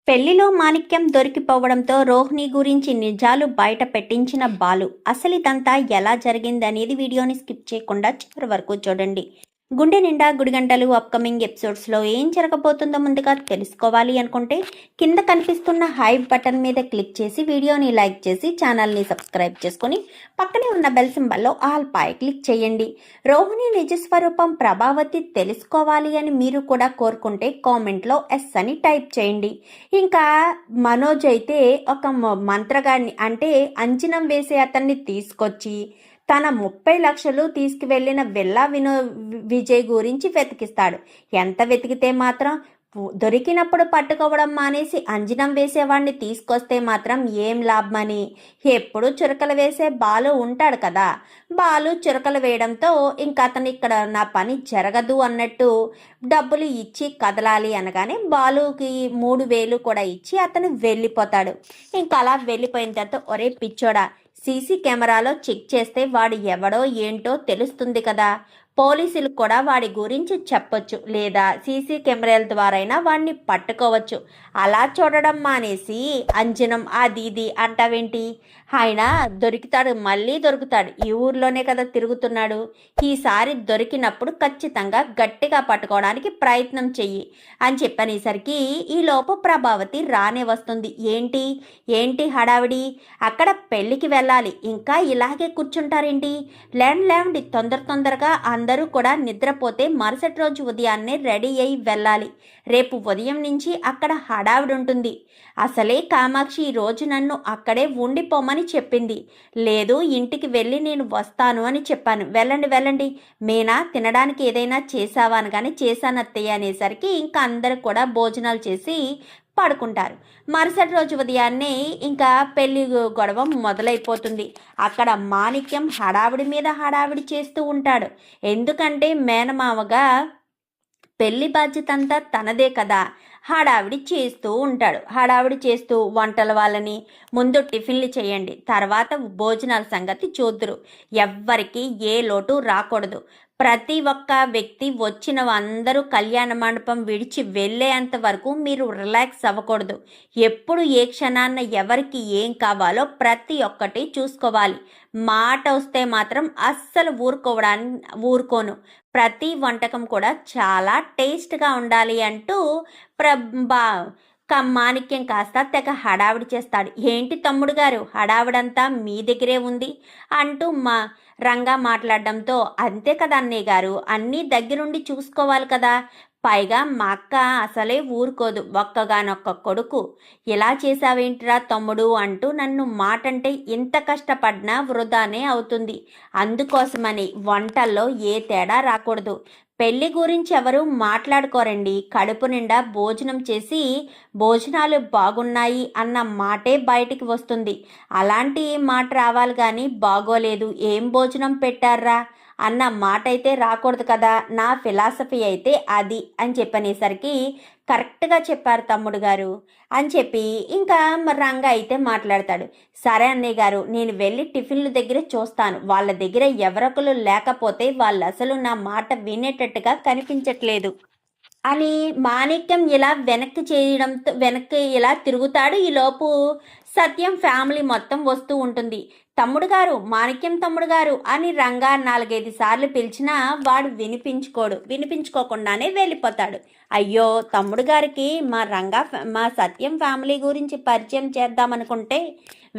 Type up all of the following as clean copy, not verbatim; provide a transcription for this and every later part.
పెళ్లిలో మాణిక్యం దొరికిపోవడంతో రోహిణి గురించి నిజాలు బయట పెట్టించిన బాలు. అసలు ఇదంతా ఎలా జరిగిందనేది వీడియోని స్కిప్ చేయకుండా చివరి వరకు చూడండి. గుండె నిండా గుడిగంటలు అప్కమింగ్ ఎపిసోడ్స్లో ఏం జరగబోతుందో ముందుగా తెలుసుకోవాలి అనుకుంటే కింద కనిపిస్తున్న హైప్ బటన్ మీద క్లిక్ చేసి వీడియోని లైక్ చేసి ఛానల్ని సబ్స్క్రైబ్ చేసుకొని పక్కనే ఉన్న బెల్ సింబల్లో ఆల్ పై క్లిక్ చేయండి. రోహిణి నిజస్వరూపం ప్రభావతి తెలుసుకోవాలి అని మీరు కూడా కోరుకుంటే కామెంట్లో ఎస్ అని టైప్ చేయండి. ఇంకా మనోజ్ అయితే ఒక మంత్రగాడిని అంటే అంచనం వేసే అతన్ని తీసుకొచ్చి తన 30 లక్షలు తీసుకువెళ్ళిన వెల్లా విజయ్ గురించి వెతికిస్తాడు. ఎంత వెతికితే మాత్రం దొరికినప్పుడు పట్టుకోవడం మానేసి అంజనం వేసేవాడిని తీసుకొస్తే మాత్రం ఏం లాభమని ఎప్పుడు చురకలు వేసే బాలు ఉంటాడు కదా. బాలు చురకలు వేయడంతో ఇంకా అతను ఇక్కడ నా పని జరగదు అన్నట్టు డబ్బులు ఇచ్చి కదలాలి అనగానే బాలుకి 3,000 కూడా ఇచ్చి అతను వెళ్ళిపోతాడు. ఇంకా అలా వెళ్ళిపోయిన తర్వాత ఒరే పిచ్చోడా, సీసీ కెమెరాలో చెక్ చేస్తే వాడు ఎవడో ఏంటో తెలుస్తుంది కదా, పోలీసులు కూడా వాడి గురించి చెప్పొచ్చు, లేదా సీసీ కెమెరాల ద్వారైనా వాడిని పట్టుకోవచ్చు. అలా చూడడం మానేసి అంజనం అది ఇది అంటావేంటి? ఆయన దొరుకుతాడు, మళ్ళీ దొరుకుతాడు, ఈ ఊర్లోనే కదా తిరుగుతున్నాడు. ఈసారి దొరికినప్పుడు ఖచ్చితంగా గట్టిగా పట్టుకోవడానికి ప్రయత్నం చెయ్యి అని చెప్పనేసరికి ఈలోపు ప్రభావతి రానే వస్తుంది. ఏంటి ఏంటి హడావిడి? అక్కడ పెళ్ళికి వెళ్ళాలి, ఇంకా ఇలాగే కూర్చుంటారేంటి? లేండి తొందరగా అందరూ కూడా నిద్రపోతే మరుసటి రోజు ఉదయాన్నే రెడీ అయి వెళ్ళాలి. రేపు ఉదయం నుంచి అక్కడ హడావిడి ఉంటుంది. అసలే కామాక్షి ఈ రోజు నన్ను అక్కడే ఉండిపోమని చెప్పింది. లేదు, ఇంటికి వెళ్ళి నేను వస్తాను అని చెప్పాను. వెళ్ళండి. మేనా తినడానికి ఏదైనా చేసావా అనగానే చేశానత్తయ్య అనేసరికి ఇంకా అందరూ కూడా భోజనాలు చేసి పడుకుంటారు. మరుసటి రోజు ఉదయాన్నే ఇంకా పెళ్లి గొడవ మొదలైపోతుంది. అక్కడ మాణిక్యం హడావిడి మీద హడావిడి చేస్తూ ఉంటాడు. ఎందుకంటే మేనమావగా పెళ్లి బాధ్యత అంతా తనదే కదా. హడావిడి చేస్తూ ఉంటాడు. హడావిడి చేస్తూ వంటల వాళ్ళని ముందు టిఫిన్లు చేయండి, తర్వాత భోజనాల సంగతి చూద్దురు, ఎవ్వరికి ఏ లోటు రాకూడదు. ప్రతి ఒక్క వ్యక్తి వచ్చిన అందరూ కళ్యాణ మండపం విడిచి వెళ్ళేంత వరకు మీరు రిలాక్స్ అవ్వకూడదు. ఎప్పుడు ఏ క్షణాన్న ఎవరికి ఏం కావాలో ప్రతి ఒక్కటి చూసుకోవాలి. మాట వస్తే మాత్రం అస్సలు ఊరుకోను. ప్రతి వంటకం కూడా చాలా టేస్ట్గా ఉండాలి అంటూ మాణిక్యం కాస్త తెగ హడావిడి చేస్తాడు. ఏంటి తమ్ముడు గారు, హడావిడంతా మీ దగ్గరే ఉంది అంటూ రంగా మాట్లాడడంతో, అంతే కదా అన్నయ్య గారు, అన్నీ దగ్గరుండి చూసుకోవాలి కదా. పైగా మా అక్క అసలే ఊరుకోదు, ఒక్కగానొక్క కొడుకు, ఇలా చేసావేంటిరా తమ్ముడు అంటూ నన్ను మాటంటే ఇంత కష్టపడినా వృధానే అవుతుంది. అందుకోసమని వంటల్లో ఏ తేడా రాకూడదు. పెళ్లి గురించి ఎవరు మాట్లాడుకోరండి. కడుపు నిండా భోజనం చేసి భోజనాలు బాగున్నాయి అన్న మాటే బయటికి వస్తుంది. అలాంటి మాట రావాలి కానీ బాగోలేదు, ఏం భోజనం పెట్టారా అన్న మాట అయితే రాకూడదు కదా. నా ఫిలాసఫీ అయితే అది అని చెప్పనేసరికి కరెక్ట్గా చెప్పారు తమ్ముడు గారు అని చెప్పి ఇంకా రంగా అయితే మాట్లాడతాడు. సరే అన్నయ్య గారు, నేను వెళ్ళి టిఫిన్ల దగ్గర చూస్తాను. వాళ్ళ దగ్గర ఎవరొకరు లేకపోతే వాళ్ళు అసలు నా మాట వినేటట్టుగా కనిపించట్లేదు అని మాణిక్యం ఇలా వెనక్కి ఇలా తిరుగుతాడు. ఈలోపు సత్యం ఫ్యామిలీ మొత్తం వస్తూ ఉంటుంది. తమ్ముడు గారు, మాణిక్యం తమ్ముడు గారు అని రంగా 4-5 సార్లు పిలిచినా వాడు వినిపించుకోకుండానే వెళ్ళిపోతాడు. అయ్యో, తమ్ముడు గారికి మా సత్యం ఫ్యామిలీ గురించి పరిచయం చేద్దామనుకుంటే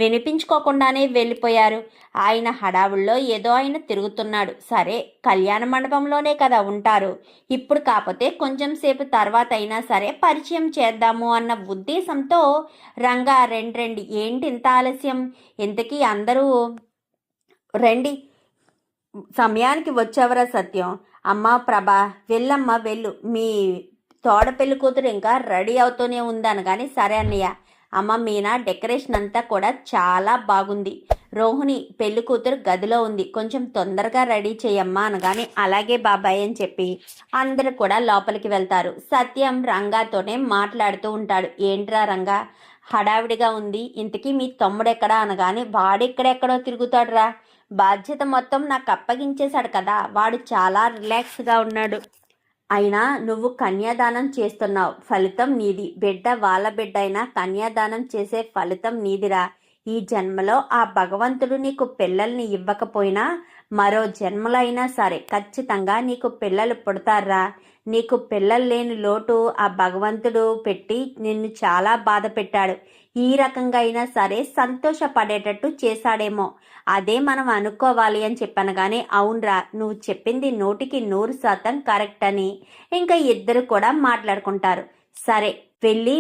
వినిపించుకోకుండానే వెళ్ళిపోయారు. ఆయన హడావుల్లో ఏదో ఆయన తిరుగుతున్నాడు. సరే, కళ్యాణ మండపంలోనే కదా ఉంటారు, ఇప్పుడు కాకపోతే కొంచెం సేపు తర్వాత అయినా సరే పరిచయం చేద్దాము అన్న ఉద్దేశంతో రంగా రండి, ఏంటి ఇంత ఆలస్యం, ఇంతకీ అందరూ రండి, సమయానికి వచ్చేవరా సత్యం. అమ్మా ప్రభా, వెళ్ళమ్మా వెళ్ళు, మీ తోడ పెళ్లి కూతురు ఇంకా రెడీ అవుతూనే ఉందనగానే సరే అన్నయ్య. అమ్మ మీనా, డెకరేషన్ అంతా కూడా చాలా బాగుంది. రోహిణి పెళ్లి కూతురు గదిలో ఉంది, కొంచెం తొందరగా రెడీ చేయమ్మా అనగానే అలాగే బాబాయ్ అని చెప్పి అందరూ కూడా లోపలికి వెళ్తారు. సత్యం రంగాతోనే మాట్లాడుతూ ఉంటాడు. ఏంట్రా రంగా, హడావిడిగా ఉంది, ఇంతకీ మీ తమ్ముడెక్కడా అనగానే వాడెక్కడెక్కడో తిరుగుతాడురా, బాధ్యత మొత్తం నాకు అప్పగించేశాడు కదా, వాడు చాలా రిలాక్స్గా ఉన్నాడు అయినా నువ్వు కన్యాదానం చేస్తున్నావు, ఫలితం నీది. బిడ్డ వాళ్ళ బిడ్డ అయినా కన్యాదానం చేసే ఫలితం నీదిరా. ఈ జన్మలో ఆ భగవంతుడు నీకు పిల్లల్ని ఇవ్వకపోయినా మరో జన్మలో అయినా సరే ఖచ్చితంగా నీకు పిల్లలు పుడతారా. నీకు పిల్లలు లేని లోటు ఆ భగవంతుడు పెట్టి నిన్ను చాలా బాధ పెట్టాడు. ఈ రకంగా అయినా సరే సంతోషపడేటట్టు చేశాడేమో, అదే మనం అనుకోవాలి అని చెప్పాను. కానీ అవునరా, నువ్వు చెప్పింది 100% కరెక్ట్ అని ఇంకా ఇద్దరు కూడా మాట్లాడుకుంటారు. సరే వెళ్ళి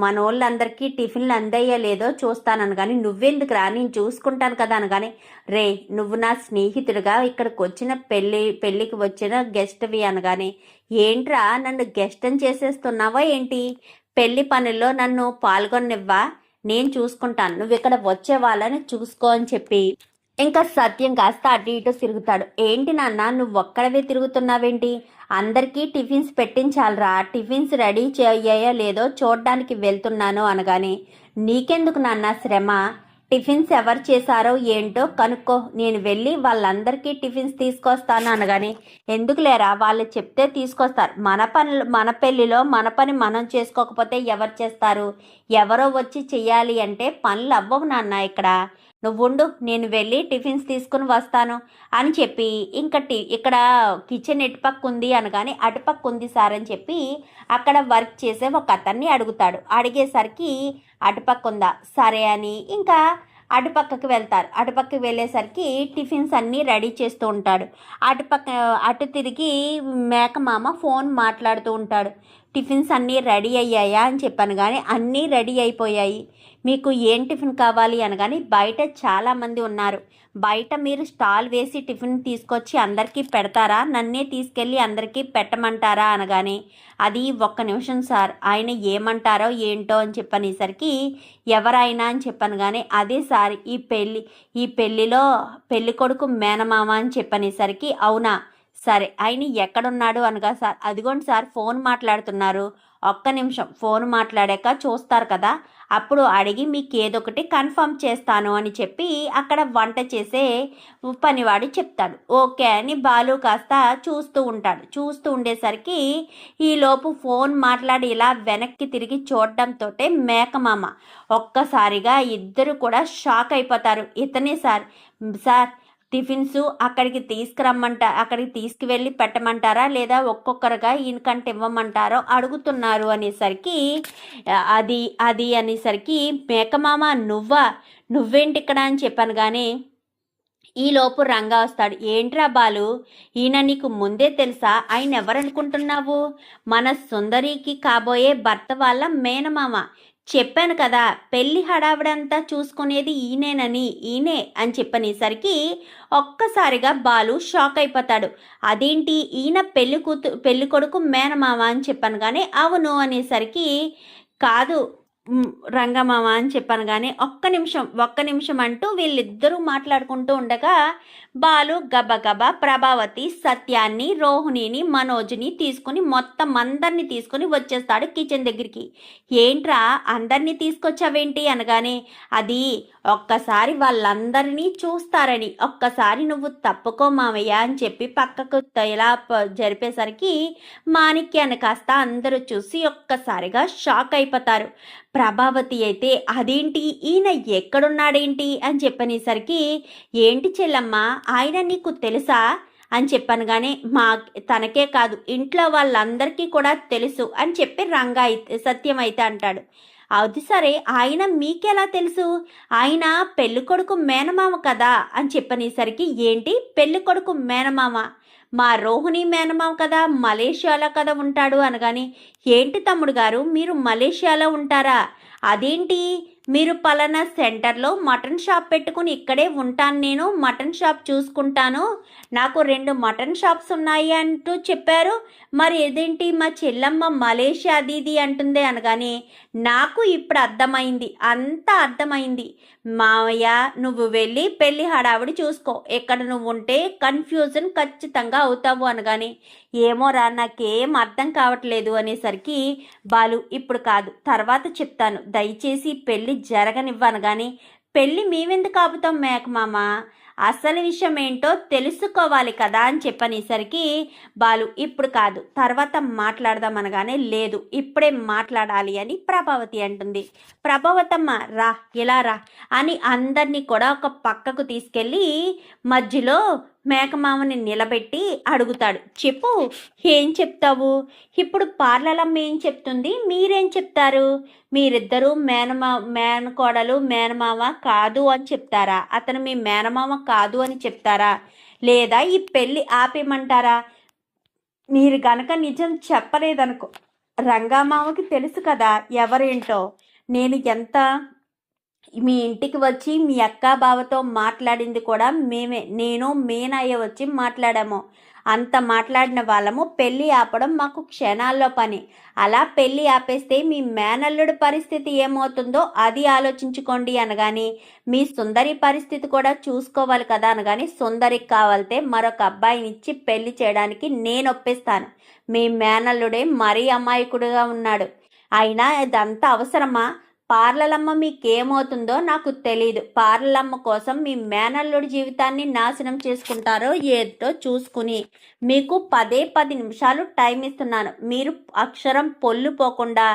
మనోళ్ళందరికీ టిఫిన్లు అందయ్యా లేదో చూస్తానని కానీ నువ్వెందుకురా, నేను చూసుకుంటాను కదా అనగానే, రే నువ్వు నా స్నేహితుడిగా ఇక్కడికి వచ్చిన పెళ్ళికి వచ్చిన గెస్ట్వి అనగానే, ఏంట్రా నన్ను గెస్ట్ అని చేసేస్తున్నావా ఏంటి? పెళ్లి పనుల్లో నన్ను పాల్గొనివ్వా, నేను చూసుకుంటాను, నువ్వు ఇక్కడ వచ్చే వాళ్ళని చూసుకో అని చెప్పి ఇంకా సత్యం కాస్త అటు ఇటు తిరుగుతాడు. ఏంటి నాన్న నువ్వు ఒక్కడవే తిరుగుతున్నావేంటి? అందరికీ టిఫిన్స్ పెట్టించాలరా, టిఫిన్స్ రెడీ అయ్యాయో లేదో చూడ్డానికి వెళ్తున్నాను అనగానే, నీకెందుకు నాన్న శ్రమ, టిఫిన్స్ ఎవరు చేశారో ఏంటో కనుక్కో, నేను వెళ్ళి వాళ్ళందరికీ టిఫిన్స్ తీసుకొస్తాను అనగానే, ఎందుకు లేరా, వాళ్ళు చెప్తే తీసుకొస్తారు, మన పెళ్ళిలో మన పని మనం చేసుకోకపోతే ఎవరు చేస్తారు? ఎవరో వచ్చి చెయ్యాలి అంటే పనులు అవ్వవు నాన్న, ఇక్కడ నువ్వుండు, నేను వెళ్ళి టిఫిన్స్ తీసుకుని వస్తాను అని చెప్పి ఇంకా ఇక్కడ కిచెన్ ఎటుపక్క ఉంది అనగానే, అటుపక్క ఉంది సార్ అని చెప్పి అక్కడ వర్క్ చేసే ఒక అతన్ని అడుగుతాడు. అడిగేసరికి అటుపక్క ఉందా, సరే అని ఇంకా అటుపక్కకి వెళ్తారు. అటుపక్కకి వెళ్ళేసరికి టిఫిన్స్ అన్నీ రెడీ చేస్తూ ఉంటాడు. అటు తిరిగి మేకమామ ఫోన్ మాట్లాడుతూ ఉంటాడు. టిఫిన్స్ అన్నీ రెడీ అయ్యాయా అని చెప్పాను కానీ అన్నీ రెడీ అయిపోయాయి, మీకు ఏం టిఫిన్ కావాలి అనగానే, బయట చాలామంది ఉన్నారు, బయట మీరు స్టాల్ వేసి టిఫిన్ తీసుకొచ్చి అందరికీ పెడతారా, నన్నే తీసుకెళ్ళి అందరికీ పెట్టమంటారా అనగానే, అది ఒక్క నిమిషం సార్, ఆయన ఏమంటారో ఏంటో అని చెప్పనేసరికి, ఎవరైనా అని చెప్పాను కానీ, అదే సార్ ఈ పెళ్ళిలో పెళ్ళి కొడుకు మేనమామ అని చెప్పనేసరికి, అవునా సరే ఆయన ఎక్కడున్నాడు అనగా, సార్ అదిగోండి సార్ ఫోన్ మాట్లాడుతున్నారు, ఒక్క నిమిషం ఫోన్ మాట్లాడాక చూస్తారు కదా, అప్పుడు అడిగి మీకు ఏదొకటి కన్ఫర్మ్ చేస్తాను అని చెప్పి అక్కడ వంట చేసే పనివాడు చెప్తాడు. ఓకే అని బాలు కాస్త చూస్తూ ఉంటాడు. చూస్తూ ఉండేసరికి ఈలోపు ఫోన్ మాట్లాడి ఇలా వెనక్కి తిరిగి చూడడంతో మేకమామ ఒక్కసారిగా ఇద్దరు కూడా షాక్ అయిపోతారు. ఇతనే సార్ టిఫిన్స్ అక్కడికి తీసుకువెళ్ళి పెట్టమంటారా లేదా ఒక్కొక్కరుగా ఈయనకంటే ఇవ్వమంటారో అడుగుతున్నారు అనేసరికి, అది అనేసరికి మేకమామ నువ్వేంటి ఇక్కడ అని చెప్పాను కానీ ఈలోపు రంగా వస్తాడు. ఏంట్రా బాలు, ఈయన నీకు ముందే తెలుసా? ఆయన ఎవరనుకుంటున్నావు? మన సుందరికి కాబోయే భర్త వాళ్ళ మేనమామ. చెప్పాను కదా పెళ్లి హడావిడంతా చూసుకునేది ఈయనే అని చెప్పనేసరికి ఒక్కసారిగా బాలు షాక్ అయిపోతాడు. అదేంటి ఈయన పెళ్లి కొడుకు మేనమామ అని చెప్పాను కానీ అవును అనేసరికి, కాదు రంగమామ అని చెప్పాను కానీ ఒక్క నిమిషం అంటూ వీళ్ళిద్దరూ మాట్లాడుకుంటూ ఉండగా బాలు గబగబా ప్రభావతి, సత్యాన్ని, రోహిణిని, మనోజ్ని తీసుకుని మొత్తం అందరినీ తీసుకుని వచ్చేస్తాడు కిచెన్ దగ్గరికి. ఏంట్రా అందరినీ తీసుకొచ్చావేంటి అనగానే, అది ఒక్కసారి వాళ్ళందరినీ చూస్తారని, ఒక్కసారి నువ్వు తప్పుకో మామయ్య అని చెప్పి పక్కకు ఇలా జరిపేసరికి మాణిక్యాన్ని కాస్త అందరూ చూసి ఒక్కసారిగా షాక్ అయిపోతారు. ప్రభావతి అయితే అదేంటి ఈయన ఎక్కడున్నాడేంటి అని చెప్పనేసరికి, ఏంటి చెల్లమ్మ ఆయన నీకు తెలుసా అని చెప్పాను కానీ, తనకే కాదు ఇంట్లో వాళ్ళందరికీ కూడా తెలుసు అని చెప్పి సత్యం అయితే అంటాడు. అది సరే ఆయన మీకెలా తెలుసు? ఆయన పెళ్ళికొడుకు మేనమామ కదా అని చెప్పనేసరికి, ఏంటి పెళ్ళికొడుకు మేనమామ? మా రోహిణి మేనమామ కదా, మలేషియాలో కదా ఉంటాడు అనగాని, ఏంటి తమ్ముడు గారు మీరు మలేషియాలో ఉంటారా? అదేంటి మీరు పలానా సెంటర్లో మటన్ షాప్ పెట్టుకుని ఇక్కడే ఉంటాను, నేను మటన్ షాప్ చూసుకుంటాను, నాకు 2 మటన్ షాప్స్ ఉన్నాయి అంటూ చెప్పారు, మరి ఏదేంటి మా చెల్లమ్మ మలేషియా అది అంటుంది అనగానే, నాకు ఇప్పుడు అంతా అర్థమైంది మావయ్య, నువ్వు వెళ్ళి పెళ్లి హడావిడి చూసుకో, ఎక్కడ నువ్వు ఉంటే కన్ఫ్యూజన్ ఖచ్చితంగా అవుతావు అనగానే, ఏమోరా నాకేం అర్థం కావట్లేదు అనేసరికి, బాలు ఇప్పుడు కాదు తర్వాత చెప్తాను, దయచేసి పెళ్లి జరగనివ్వను కానీ, పెళ్ళి మేమెందుకు ఆపుతాం మేకమామ, అసలు విషయం ఏంటో తెలుసుకోవాలి కదా అని చెప్పనేసరికి బాలు ఇప్పుడు కాదు తర్వాత మాట్లాడదాం అనగానే లేదు ఇప్పుడే మాట్లాడాలి అని ప్రభావతి అంటుంది. ప్రభావతమ్మ రా ఇలా రా అని అందరినీ కూడా ఒక పక్కకు తీసుకెళ్ళి మధ్యలో మేకమామని నిలబెట్టి అడుగుతాడు, చెప్పు ఏం చెప్తావు? ఇప్పుడు పార్లలమ్మ ఏం చెప్తుంది, మీరేం చెప్తారు? మీరిద్దరూ మేనకోడలు మేనమామ కాదు అని చెప్తారా? అతను మీ మేనమామ కాదు అని చెప్తారా? లేదా ఈ పెళ్ళి ఆపేయమంటారా? మీరు గనక నిజం చెప్పలేదనుకో, రంగామామకి తెలుసు కదా ఎవరేంటో. నేను ఎంత మీ ఇంటికి వచ్చి మీ అక్క బావతో మాట్లాడింది కూడా మేమే, నేను మేనయ్య వచ్చి మాట్లాడాము. అంత మాట్లాడిన వాళ్ళము పెళ్ళి ఆపడం మాకు క్షణాల్లో పని. అలా పెళ్ళి ఆపేస్తే మీ మేనల్లుడి పరిస్థితి ఏమవుతుందో అది ఆలోచించుకోండి అనగాని, మీ సుందరి పరిస్థితి కూడా చూసుకోవాలి కదా అనగాని, సుందరికి కావాలితే మరొక అబ్బాయినిచ్చి పెళ్లి చేయడానికి నేను ఒప్పిస్తాను. మీ మేనల్లుడే మరీ అమాయకుడుగా ఉన్నాడు. అయినా ఇదంతా అవసరమా? పార్లలమ్మ మీకేమవుతుందో నాకు తెలీదు. పార్లలమ్మ కోసం మీ మేనల్లుడి జీవితాన్ని నాశనం చేసుకుంటారో ఏదో చూసుకుని మీకు 10 నిమిషాలు టైం ఇస్తున్నాను. మీరు అక్షరం పొల్లు పోకుండా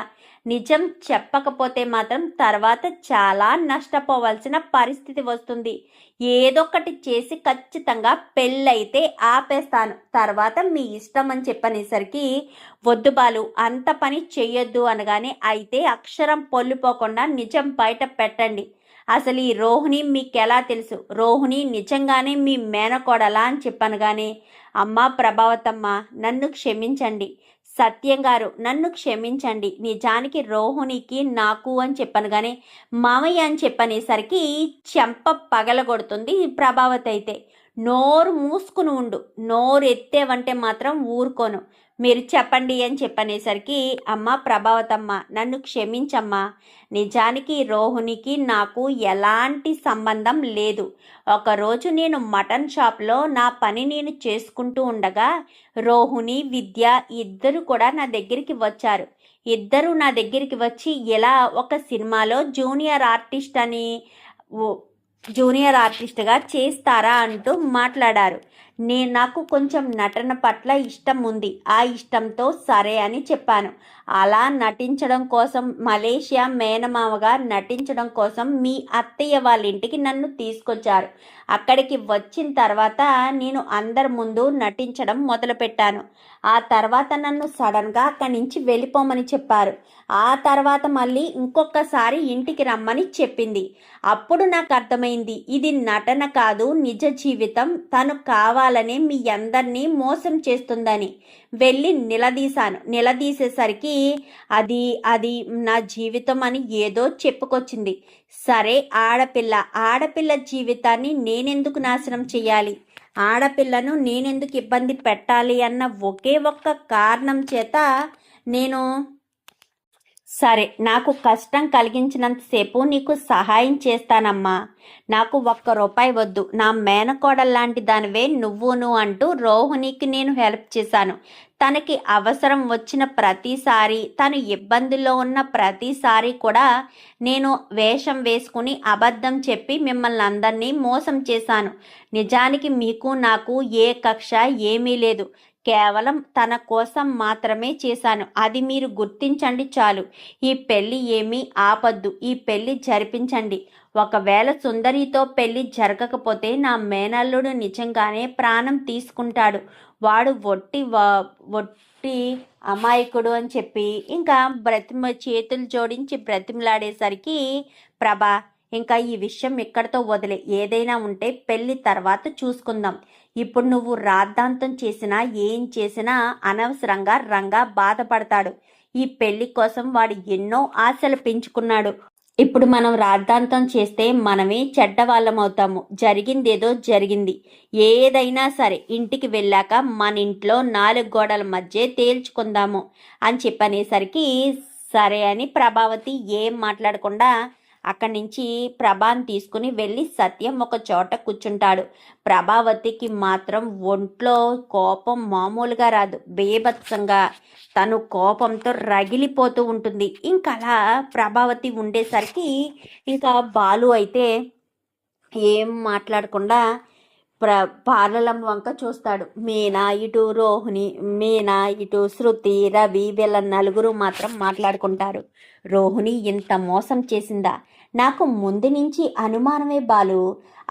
నిజం చెప్పకపోతే మాత్రం తర్వాత చాలా నష్టపోవాల్సిన పరిస్థితి వస్తుంది. ఏదొక్కటి చేసి ఖచ్చితంగా పెళ్ళైతే ఆపేస్తాను, తర్వాత మీ ఇష్టం అని చెప్పనేసరికి, వద్దు బాలు అంత పని చెయ్యొద్దు అనగానే, అయితే అక్షరం పొల్లిపోకుండా నిజం బయట పెట్టండి. అసలు ఈ రోహిణి మీకెలా తెలుసు? రోహిణి నిజంగానే మీ మేనకోడలా అని చెప్పాను. కానీ అమ్మా ప్రభావతమ్మ నన్ను క్షమించండి, సత్యం గారు నన్ను క్షమించండి, నిజానికి రోహిణికి నాకు అని చెప్పాను. కానీ మామయ్య అని చెప్పనేసరికి చెంప పగలగొడుతుంది ప్రభావతి. అయితే నోరు మూసుకుని ఉండు, నోరు ఎత్తేవంటే మాత్రం ఊరుకోను, మీరు చెప్పండి అని చెప్పనేసరికి, అమ్మ ప్రభావతమ్మ నన్ను క్షమించమ్మా, నిజానికి రోహిణికి నాకు ఎలాంటి సంబంధం లేదు. ఒకరోజు నేను మటన్ షాప్లో నా పని నేను చేసుకుంటూ ఉండగా రోహిణి విద్య ఇద్దరు కూడా నా దగ్గరికి వచ్చారు. ఇద్దరు నా దగ్గరికి వచ్చి ఇలా ఒక సినిమాలో జూనియర్ ఆర్టిస్ట్గా చేస్తారా అంటూ మాట్లాడారు. నాకు కొంచెం నటన పట్ల ఇష్టం ఉంది, ఆ ఇష్టంతో సరే అని చెప్పాను. అలా నటించడం కోసం, మలేషియా మేనమామగా నటించడం కోసం మీ అత్తయ్య వాళ్ళ ఇంటికి నన్ను తీసుకొచ్చారు. అక్కడికి వచ్చిన తర్వాత నేను అందరి ముందు నటించడం మొదలుపెట్టాను. ఆ తర్వాత నన్ను సడన్గా అక్కడి నుంచి వెళ్ళిపోమని చెప్పారు. ఆ తర్వాత మళ్ళీ ఇంకొకసారి ఇంటికి రమ్మని చెప్పింది. అప్పుడు నాకు అర్థమైంది ఇది నటన కాదు, నిజ జీవితం. తను కావాలనే మీ అందరినీ మోసం చేస్తుందని వెళ్ళి నిలదీసేసరికి అది నా జీవితం అని ఏదో చెప్పుకొచ్చింది. సరే, ఆడపిల్ల జీవితాన్ని నేనెందుకు నాశనం చెయ్యాలి, ఆడపిల్లను నేనెందుకు ఇబ్బంది పెట్టాలి అన్న ఒకే ఒక్క కారణం చేత నేను, సరే నాకు కష్టం కలిగించినంతసేపు నీకు సహాయం చేస్తానమ్మా, నాకు ₹1 వద్దు, నా మేనకోడల్లాంటి దానివే నువ్వును అంటూ రోహిణికి నేను హెల్ప్ చేశాను. తనకి అవసరం వచ్చిన ప్రతిసారి, తను ఇబ్బందుల్లో ఉన్న ప్రతిసారి కూడా నేను వేషం వేసుకుని అబద్ధం చెప్పి మిమ్మల్ని అందరినీ మోసం చేశాను. నిజానికి మీకు నాకు ఏ కక్ష ఏమీ లేదు, కేవలం తన కోసం మాత్రమే చేశాను. అది మీరు గుర్తించండి చాలు. ఈ పెళ్ళి ఏమీ ఆపద్దు, ఈ పెళ్ళి జరిపించండి. ఒకవేళ సుందరితో పెళ్ళి జరగకపోతే నా మేనల్లుడు నిజంగానే ప్రాణం తీసుకుంటాడు. వాడు ఒట్టి అమాయకుడు అని చెప్పి ఇంకా చేతులు జోడించి బ్రతిమలాడేసరికి, ప్రభా ఇంకా ఈ విషయం ఇక్కడితో వదిలే, ఏదైనా ఉంటే పెళ్ళి తర్వాత చూసుకుందాం. ఇప్పుడు నువ్వు రాద్ధాంతం చేసినా ఏం చేసినా అనవసరంగా రంగా బాధపడతాడు. ఈ పెళ్లి కోసం వాడు ఎన్నో ఆశలు పెంచుకున్నాడు. ఇప్పుడు మనం రాద్ధాంతం చేస్తే మనమే చెడ్డవాళ్ళం అవుతాము. జరిగిందేదో జరిగింది, ఏదైనా సరే ఇంటికి వెళ్ళాక మన ఇంట్లో 4 గోడల మధ్య తేల్చుకుందాము అని చెప్పనేసరికి సరే అని ప్రభావతి ఏం మాట్లాడకుండా అక్కడి నుంచి ప్రభాని తీసుకుని వెళ్ళి సత్యం ఒక చోట కూర్చుంటాడు. ప్రభావతికి మాత్రం ఒంట్లో కోపం మామూలుగా రాదు, బేభత్సంగా తను కోపంతో రగిలిపోతూ ఉంటుంది. ఇంకా అలా ప్రభావతి ఉండేసరికి ఇంకా బాలు అయితే ఏం మాట్లాడకుండా పార్లలమ్మ వంక చూస్తాడు. మీనా ఇటు రోహిణి, మీనా ఇటు శృతి, రవి వీళ్ళ నలుగురు మాత్రం మాట్లాడుకుంటారు. రోహిణి ఇంత మోసం చేసిందా? నాకు ముందు నుంచి అనుమానమే బాలు.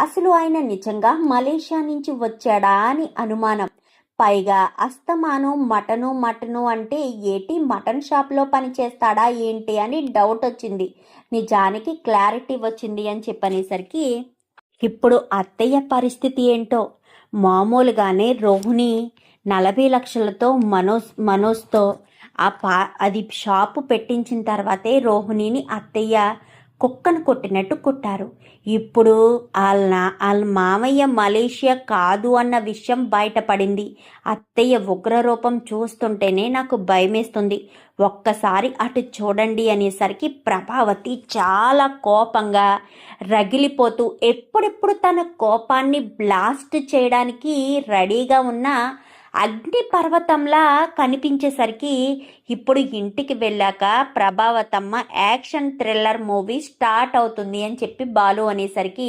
అసలు ఆయన నిజంగా మలేషియా నుంచి వచ్చాడా అని అనుమానం. పైగా అస్తమానం మటను మటను అంటే ఏటి మటన్ షాప్లో పని చేస్తాడా ఏంటి అని డౌట్ వచ్చింది. నిజానికి క్లారిటీ వచ్చింది అని చెప్పనేసరికి ఇప్పుడు అత్తయ్య పరిస్థితి ఏంటో. మామూలుగానే రోహిణి 40 లక్షలతో మనోజ్తో అది షాపు పెట్టించిన తర్వాతే రోహిణిని అత్తయ్య కుక్కను కొట్టినట్టు కొట్టారు. ఇప్పుడు వాళ్ళ మామయ్య మలేషియా కాదు అన్న విషయం బయటపడింది. అత్తయ్య ఉగ్రరూపం చూస్తుంటేనే నాకు భయమేస్తుంది. ఒక్కసారి అటు చూడండి అనేసరికి ప్రభావతి చాలా కోపంగా రగిలిపోతూ ఎప్పుడెప్పుడు తన కోపాన్ని బ్లాస్ట్ చేయడానికి రెడీగా ఉన్న అగ్ని పర్వతంలా కనిపించేసరికి ఇప్పుడు ఇంటికి వెళ్ళాక ప్రభావతమ్మ యాక్షన్ థ్రిల్లర్ మూవీ స్టార్ట్ అవుతుంది అని చెప్పి బాలు అనేసరికి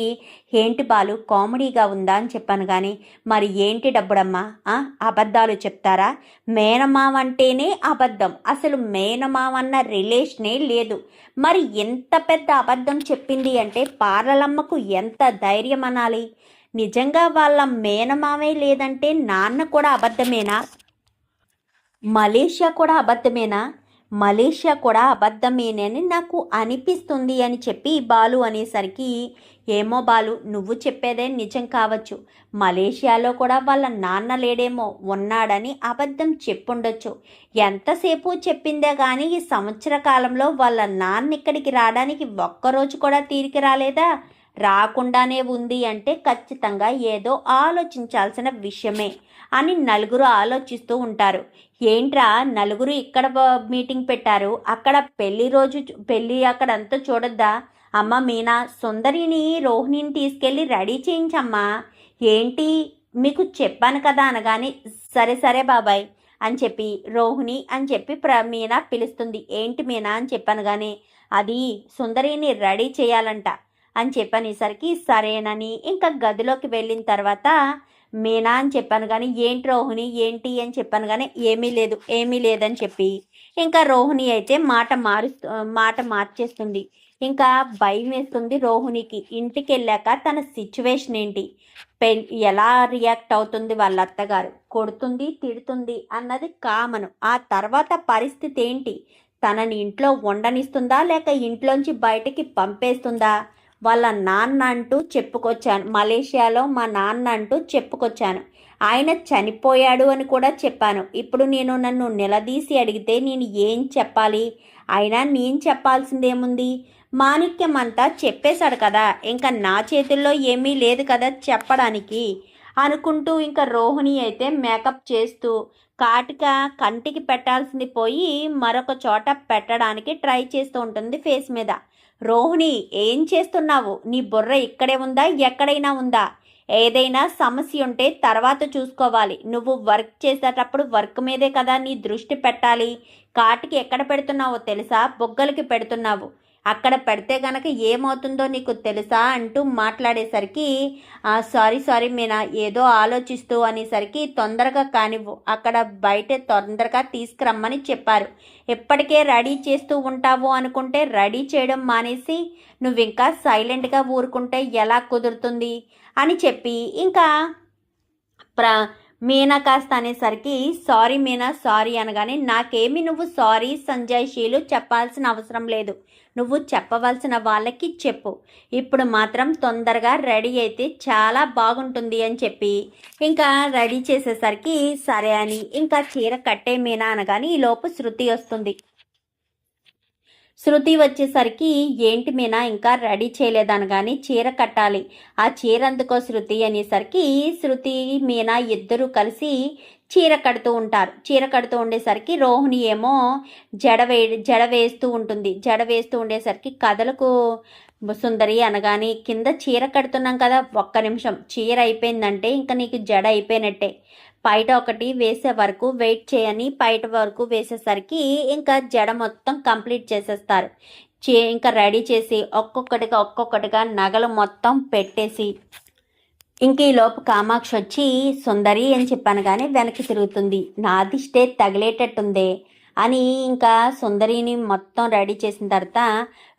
ఏంటి బాలు కామెడీగా ఉందా అని చెప్పాను. కానీ మరి ఏంటి డబ్బుడమ్మా, అబద్ధాలు చెప్తారా? మేనమావ అంటేనే అబద్ధం, అసలు మేనమావ అన్న రిలేషనే లేదు. మరి ఎంత పెద్ద అబద్ధం చెప్పింది అంటే పార్లలమ్మకు ఎంత ధైర్యం అనాలి? నిజంగా వాళ్ళ మేనమామే లేదంటే నాన్న కూడా అబద్ధమేనా? మలేషియా కూడా అబద్ధమేనా? మలేషియా కూడా అబద్ధమేనని నాకు అనిపిస్తుంది అని చెప్పి బాలు అనేసరికి ఏమో బాలు, నువ్వు చెప్పేదే నిజం కావచ్చు. మలేషియాలో కూడా వాళ్ళ నాన్న లేడేమో, ఉన్నాడని అబద్ధం చెప్పుండొచ్చు. ఎంతసేపు చెప్పిందే కానీ ఈ సంవత్సర కాలంలో వాళ్ళ నాన్న ఇక్కడికి రావడానికి ఒక్కరోజు కూడా తీరిక రాలేదా? రాకుండానే ఉంది అంటే ఖచ్చితంగా ఏదో ఆలోచించాల్సిన విషయమే అని నలుగురు ఆలోచిస్తూ ఉంటారు. ఏంట్రా నలుగురు ఇక్కడ మీటింగ్ పెట్టారు, అక్కడ పెళ్ళి అక్కడంతా చూడొద్దా? అమ్మ మీనా, సుందరిని రోహిణిని తీసుకెళ్ళి రెడీ చేయించమ్మా. ఏంటి మీకు చెప్పాను కదా అనగానే సరే సరే బాబాయ్ అని చెప్పి రోహిణి అని చెప్పి మీనా పిలుస్తుంది. ఏంటి మీనా అని చెప్పాను. కానీ అది సుందరిని రెడీ చేయాలంట అని చెప్పనేసరికి సరేనని ఇంకా గదిలోకి వెళ్ళిన తర్వాత మీనా అని చెప్పాను. కానీ ఏంటి రోహిణి ఏంటి అని చెప్పాను. కానీ ఏమీ లేదని చెప్పి ఇంకా రోహిణి అయితే మాట మార్చేస్తుంది. ఇంకా భయం వేస్తుంది రోహిణికి. ఇంటికి వెళ్ళాక తన సిచ్యువేషన్ ఏంటి, ఎలా రియాక్ట్ అవుతుంది, వాళ్ళ అత్తగారు కొడుతుంది తిడుతుంది అన్నది కామను. ఆ తర్వాత పరిస్థితి ఏంటి, తనని ఇంట్లో ఉండనిస్తుందా లేక ఇంట్లోంచి బయటికి పంపేస్తుందా? వాళ్ళ నాన్న అంటూ చెప్పుకొచ్చాను, మలేషియాలో మా నాన్న అంటూ చెప్పుకొచ్చాను, ఆయన చనిపోయాడు అని కూడా చెప్పాను. ఇప్పుడు నన్ను నిలదీసి అడిగితే నేను ఏం చెప్పాలి? అయినా నేను చెప్పాల్సిందేముంది, మాణిక్యం అంతా చెప్పేశాడు కదా, ఇంకా నా చేతుల్లో ఏమీ లేదు కదా చెప్పడానికి అనుకుంటూ ఇంకా రోహిణి అయితే మేకప్ చేస్తూ కంటికి పెట్టాల్సింది పోయి మరొక చోట పెట్టడానికి ట్రై చేస్తూ ఉంటుంది ఫేస్ మీద. రోహిణి ఏం చేస్తున్నావు? నీ బుర్ర ఇక్కడే ఉందా ఎక్కడైనా ఉందా? ఏదైనా సమస్య ఉంటే తర్వాత చూసుకోవాలి. నువ్వు వర్క్ చేసేటప్పుడు వర్క్ మీదే కదా నీ దృష్టి పెట్టాలి. కాటికి ఎక్కడ పెడుతున్నావో తెలుసా? బొగ్గలకి పెడుతున్నావు. అక్కడ పెడితే గనక ఏమవుతుందో నీకు తెలుసా అంటూ మాట్లాడేసరికి సారీ మీనా, ఏదో ఆలోచిస్తూ అనేసరికి తొందరగా కానివ్వు, అక్కడ బయట తొందరగా తీసుకురమ్మని చెప్పారు. ఎప్పటికే రెడీ చేస్తూ ఉంటావు అనుకుంటే రెడీ చేయడం మానేసి నువ్వు ఇంకా సైలెంట్గా ఊరుకుంటే ఎలా కుదురుతుంది అని చెప్పి ఇంకా మీనా కాస్త అనేసరికి సారీ మీనా సారీ అనగానే నాకేమి నువ్వు సారీ సంజయ్ షీలు చెప్పాల్సిన అవసరం లేదు, నువ్వు చెప్పవలసిన వాళ్ళకి చెప్పు. ఇప్పుడు మాత్రం తొందరగా రెడీ అయితే చాలా బాగుంటుంది అని చెప్పి ఇంకా రెడీ చేసేసరికి సరే అని ఇంకా చీర కట్టే మీనా అనగానే ఈలోపు శృతి వస్తుంది. శృతి వచ్చేసరికి ఏంటి మీనా ఇంకా రెడీ చేయలేదనగానే చీర కట్టాలి, ఆ చీర అందుకో శృతి అనేసరికి శృతి మీనా ఇద్దరూ కలిసి చీర కడుతూ ఉంటారు. చీర కడుతూ ఉండేసరికి రోహిణి ఏమో జడ వేస్తూ ఉంటుంది. జడ వేస్తూ ఉండేసరికి కథలకు సుందరి అనగానే కింద చీర కడుతున్నాం కదా, ఒక్క నిమిషం చీర అయిపోయిందంటే ఇంకా నీకు జడ అయిపోయినట్టే, పైట ఒకటి వేసే వరకు వెయిట్ చేయని పైట వరకు వేసేసరికి ఇంకా జడ మొత్తం కంప్లీట్ చేసేస్తారు. ఇంకా రెడీ చేసి ఒక్కొక్కటిగా నగలు మొత్తం పెట్టేసి ఇంక ఈలోపు కామాక్షి వచ్చి సుందరి అని చెప్పాను కానీ వెనక్కి తిరుగుతుంది. నా దిష్టే తగిలేటట్టుందే అని ఇంకా సుందరిని మొత్తం రెడీ చేసిన తర్వాత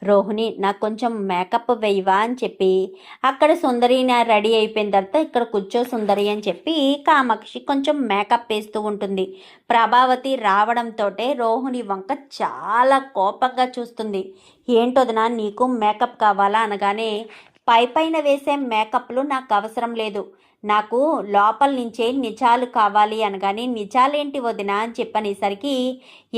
రోహిణి నాకు కొంచెం మేకప్ వేయవా అని చెప్పి అక్కడ సుందరిని రెడీ అయిపోయిన తర్వాత ఇక్కడ కూర్చో సుందరి అని చెప్పి కామాక్షి కొంచెం మేకప్ వేస్తూ ఉంటుంది. ప్రభావతి రావడంతో రోహిణి వంక చాలా కోపంగా చూస్తుంది. ఏంటోదినా నీకు మేకప్ కావాలా అనగానే పైన వేసే మేకప్లు నాకు అవసరం లేదు, నాకు లోపల నుంచే నిజాలు కావాలి అనగానే నిజాలేంటి వదినా అని చెప్పనేసరికి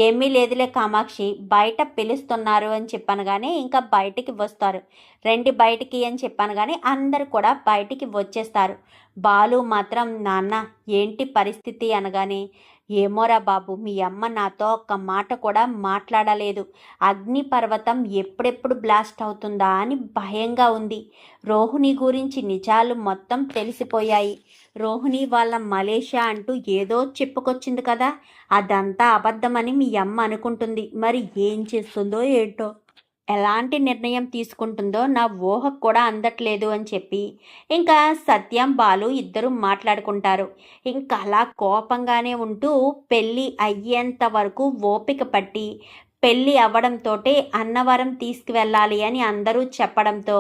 ఏమీ లేదులే కామాక్షి బయట పిలుస్తున్నారు అని చెప్పనగానే ఇంకా బయటికి వస్తారు. రండి బయటికి అని చెప్పాను కానీ అందరు కూడా బయటికి వచ్చేస్తారు. బాలు మాత్రం నాన్న ఏంటి పరిస్థితి అనగానే ఏమోరా బాబు మీ అమ్మ నాతో ఒక్క మాట కూడా మాట్లాడలేదు, అగ్నిపర్వతం ఎప్పుడెప్పుడు బ్లాస్ట్ అవుతుందా అని భయంగా ఉంది. రోహిణి గురించి నిజాలు మొత్తం తెలిసిపోయాయి. రోహిణి వాళ్ళ మలేషియా అంటూ ఏదో చెప్పుకొచ్చింది కదా, అదంతా అబద్ధమని మీ అమ్మ అనుకుంటుంది. మరి ఏం చేస్తుందో ఏంటో, ఎలాంటి నిర్ణయం తీసుకుంటుందో నా ఊహకు కూడా అందట్లేదు అని చెప్పి ఇంకా సత్యం బాలు ఇద్దరు మాట్లాడుకుంటారు. ఇంకా అలా కోపంగానే ఉంటూ పెళ్ళి అయ్యేంత వరకు ఓపిక పట్టి పెళ్ళి అవ్వడంతో అన్నవరం తీసుకువెళ్ళాలి అని అందరూ చెప్పడంతో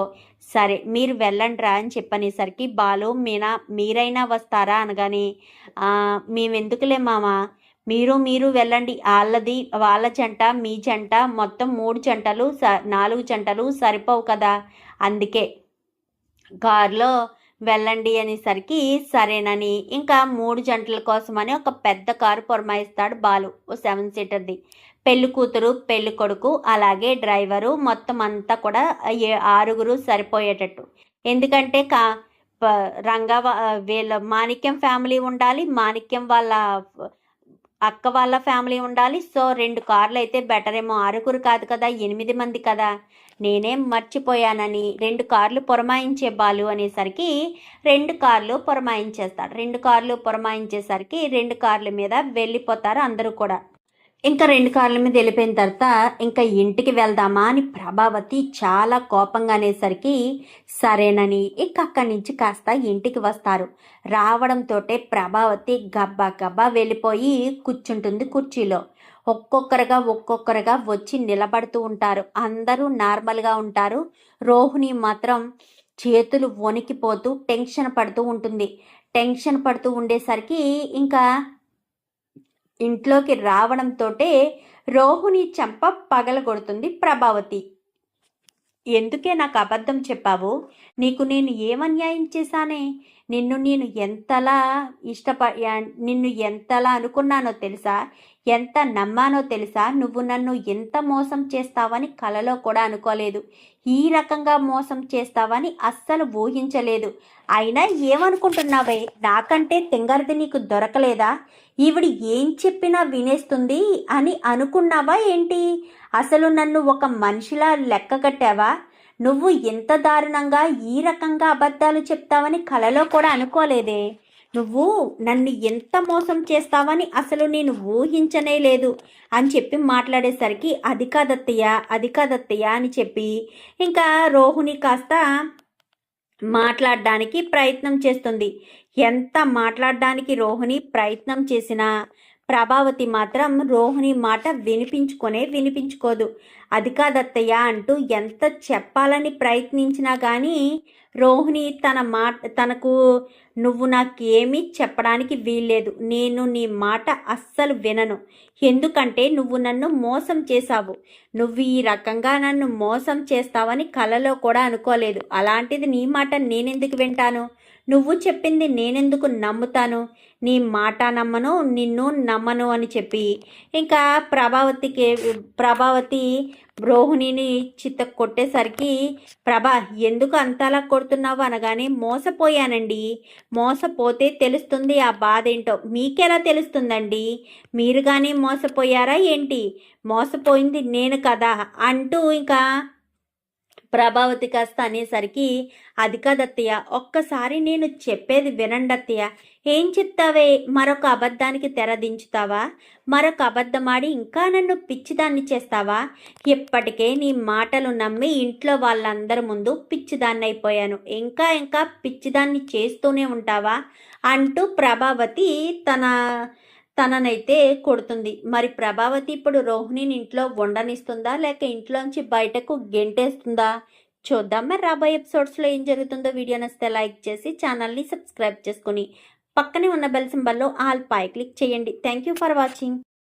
సరే మీరు వెళ్ళండిరా అని చెప్పనేసరికి బాలు మీరైనా వస్తారా అనగానే మేమెందుకులే మామ, మీరు వెళ్ళండి, వాళ్ళ జంట మీ జంట మొత్తం 3 జంటలు 4 జంటలు సరిపోవు కదా, అందుకే కారులో వెళ్ళండి అనేసరికి సరేనని ఇంకా 3 జంటల కోసమని ఒక పెద్ద కారు పురమాయిస్తాడు బాలు, 7 సీటర్ది. పెళ్లి కూతురు పెళ్లి కొడుకు అలాగే డ్రైవరు మొత్తం అంతా కూడా 6 సరిపోయేటట్టు. ఎందుకంటే వీళ్ళ మాణిక్యం ఫ్యామిలీ ఉండాలి, మాణిక్యం వాళ్ళ అక్క వాళ్ళ ఫ్యామిలీ ఉండాలి. సో 2 కార్లు అయితే బెటర్ ఏమో, 6 కాదు కదా 8 మంది కదా, నేనేం మర్చిపోయానని 2 కార్లు పురమాయించే బాలు అనేసరికి 2 కార్లు పురమాయించేస్తాడు. 2 కార్లు పురమాయించేసరికి 2 కార్ల మీద వెళ్ళిపోతారు అందరూ కూడా. ఇంకా 2 కార్ల మీద వెళ్ళిపోయిన తర్వాత ఇంకా ఇంటికి వెళ్దామా అని ప్రభావతి చాలా కోపంగా అనేసరికి సరేనని ఇంకా అక్కడి నుంచి కాస్త ఇంటికి వస్తారు. రావడంతో ప్రభావతి గబ్బా గబ్బా వెళ్ళిపోయి కూర్చుంటుంది కుర్చీలో. ఒక్కొక్కరుగా వచ్చి నిలబడుతూ ఉంటారు. అందరూ నార్మల్గా ఉంటారు. రోహిణి మాత్రం చేతులు వణికిపోతూ టెన్షన్ పడుతూ ఉంటుంది. టెన్షన్ పడుతూ ఉండేసరికి ఇంకా ఇంట్లోకి రావడంతో రోహిణి చెంప పగలగొడుతుంది ప్రభావతి. ఎందుకే నాకు అబద్ధం చెప్పావు, నీకు నేను ఏమన్యాయం చేశానే, నేను ఎంతలా అనుకున్నానో తెలుసా, ఎంత నమ్మానో తెలుసా, నువ్వు నన్ను ఎంత మోసం చేస్తావని కలలో కూడా అనుకోలేదు, ఈ రకంగా మోసం చేస్తావని అస్సలు ఊహించలేదు. అయినా ఏమనుకుంటున్నావే, నాకంటే తింగరది నీకు దొరకలేదా, ఈవిడి ఏం చెప్పినా వినేస్తుంది అని అనుకున్నావా ఏంటి, అసలు నన్ను ఒక మనిషిలా లెక్క కట్టావా, నువ్వు ఎంత దారుణంగా ఈ రకంగా అబద్ధాలు చెప్తావని కలలో కూడా అనుకోలేదే, నువ్వు నన్ను ఎంత మోసం చేస్తావని అసలు నేను ఊహించనే లేదు అని చెప్పి మాట్లాడేసరికి అది కాదత్తయ్య అని చెప్పి ఇంకా రోహిణి కాస్త మాట్లాడడానికి ప్రయత్నం చేస్తుంది. ఎంత మాట్లాడడానికి రోహిణి ప్రయత్నం చేసినా ప్రభావతి మాత్రం రోహిణి మాట వినిపించుకోదు. అది కాదత్తయ్య అంటూ ఎంత చెప్పాలని ప్రయత్నించినా కానీ రోహిణి తనకు నువ్వు నాకేమీ చెప్పడానికి వీల్లేదు, నేను నీ మాట అస్సలు వినను, ఎందుకంటే నువ్వు నన్ను మోసం చేశావు, నువ్వు ఈ రకంగా నన్ను మోసం చేస్తావని కలలో కూడా అనుకోలేదు, అలాంటిది నీ మాట నేనెందుకు వింటాను, నువ్వు చెప్పింది నేనెందుకు నమ్ముతాను, నీ మాట నమ్మను, నిన్ను నమ్మను అని చెప్పి ఇంకా ప్రభావతి రోహిణిని చిత్త కొట్టేసరికి ప్రభా ఎందుకు అంతలా కొడుతున్నావు అనగానే మోసపోయానండి, మోసపోతే తెలుస్తుంది ఆ బాధ ఏంటో, మీకెలా తెలుస్తుందండి, మీరు కానీ మోసపోయారా ఏంటి, మోసపోయింది నేను కదా అంటూ ఇంకా ప్రభావతి కాస్త అనేసరికి, అది కాదత్తయ్య, ఒక్కసారి నేను చెప్పేది వినండి అత్తయ్య. ఏం చెప్తావే, మరొక అబద్ధానికి తెర దించుతావా? మరొక అబద్ధమాడి ఇంకా నన్ను పిచ్చిదాన్ని చేస్తావా? ఇప్పటికే నీ మాటలు నమ్మి ఇంట్లో వాళ్ళందరి ముందు పిచ్చిదాన్ని అయిపోయాను, ఇంకా ఇంకా పిచ్చిదాన్ని చేస్తూనే ఉంటావా అంటూ ప్రభావతి తననైతే కొడుతుంది. మరి ప్రభావతి ఇప్పుడు రోహిణిని ఇంట్లో ఉండనిస్తుందా, లేక ఇంట్లోంచి బయటకు గెంటేస్తుందా? చూద్దాం మరి రాబోయే ఎపిసోడ్స్లో ఏం జరుగుతుందో. వీడియో నచ్చితే లైక్ చేసి ఛానల్ని సబ్స్క్రైబ్ చేసుకుని పక్కనే ఉన్న బెల్ సింబల్లో ఆల్ పై క్లిక్ చేయండి. Thank you for watching.